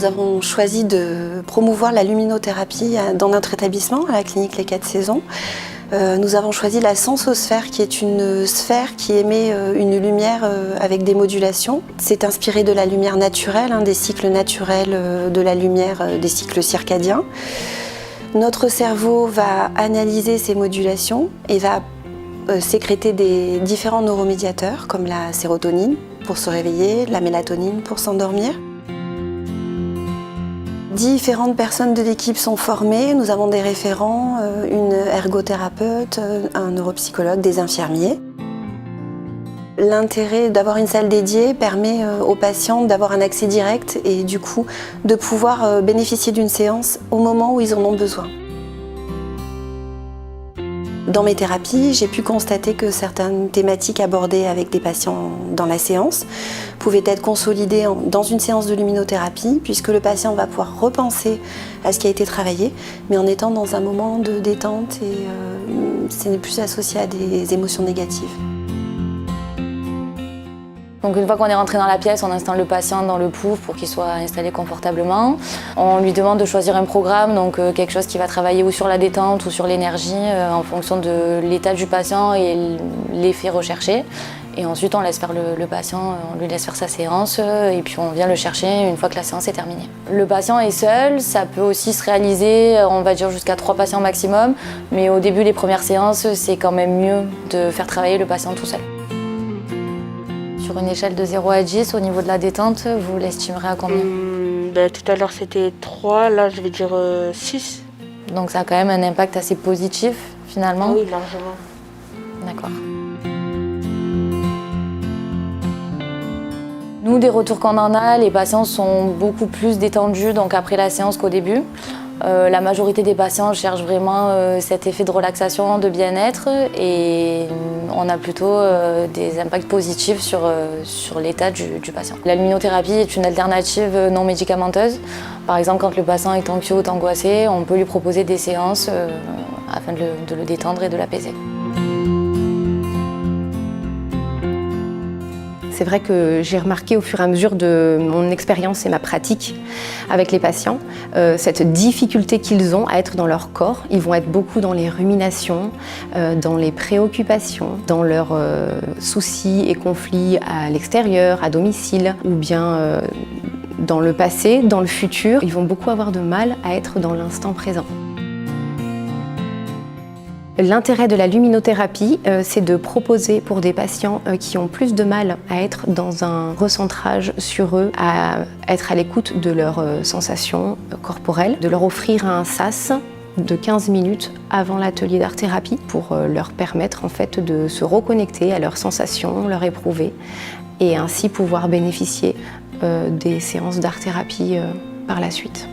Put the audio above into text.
Nous avons choisi de promouvoir la luminothérapie dans notre établissement, à la clinique Les 4 Saisons. Nous avons choisi la sensosphère, qui est une sphère qui émet une lumière avec des modulations. C'est inspiré de la lumière naturelle, des cycles naturels de la lumière, des cycles circadiens. Notre cerveau va analyser ces modulations et va sécréter des différents neuromédiateurs comme la sérotonine pour se réveiller, la mélatonine pour s'endormir. Différentes personnes de l'équipe sont formées, nous avons des référents, une ergothérapeute, un neuropsychologue, des infirmiers. L'intérêt d'avoir une salle dédiée permet aux patients d'avoir un accès direct et du coup de pouvoir bénéficier d'une séance au moment où ils en ont besoin. Dans mes thérapies, j'ai pu constater que certaines thématiques abordées avec des patients dans la séance pouvaient être consolidées dans une séance de luminothérapie, puisque le patient va pouvoir repenser à ce qui a été travaillé, mais en étant dans un moment de détente et ce n'est plus associé à des émotions négatives. Donc une fois qu'on est rentré dans la pièce, on installe le patient dans le pouf pour qu'il soit installé confortablement. On lui demande de choisir un programme, donc quelque chose qui va travailler ou sur la détente ou sur l'énergie en fonction de l'état du patient et l'effet recherché. Et ensuite on laisse faire le patient, on lui laisse faire sa séance et puis on vient le chercher une fois que la séance est terminée. Le patient est seul, ça peut aussi se réaliser, on va dire jusqu'à 3 patients maximum, mais au début les premières séances, c'est quand même mieux de faire travailler le patient tout seul. Sur une échelle de 0 à 10, au niveau de la détente, vous l'estimerez à combien? Tout à l'heure c'était 3, là je vais dire 6. Donc ça a quand même un impact assez positif finalement? Oui, largement. D'accord. Nous, des retours qu'on en a, les patients sont beaucoup plus détendus donc après la séance qu'au début. La majorité des patients cherchent vraiment cet effet de relaxation, de bien-être et on a plutôt des impacts positifs sur l'état du patient. La luminothérapie est une alternative non médicamenteuse. Par exemple, quand le patient est anxieux ou angoissé, on peut lui proposer des séances afin de le détendre et de l'apaiser. C'est vrai que j'ai remarqué au fur et à mesure de mon expérience et ma pratique avec les patients, cette difficulté qu'ils ont à être dans leur corps. Ils vont être beaucoup dans les ruminations, dans les préoccupations, dans leurs soucis et conflits à l'extérieur, à domicile, ou bien dans le passé, dans le futur. Ils vont beaucoup avoir de mal à être dans l'instant présent. L'intérêt de la luminothérapie, c'est de proposer pour des patients qui ont plus de mal à être dans un recentrage sur eux, à être à l'écoute de leurs sensations corporelles, de leur offrir un sas de 15 minutes avant l'atelier d'art-thérapie pour leur permettre en fait de se reconnecter à leurs sensations, leur éprouver et ainsi pouvoir bénéficier des séances d'art-thérapie par la suite.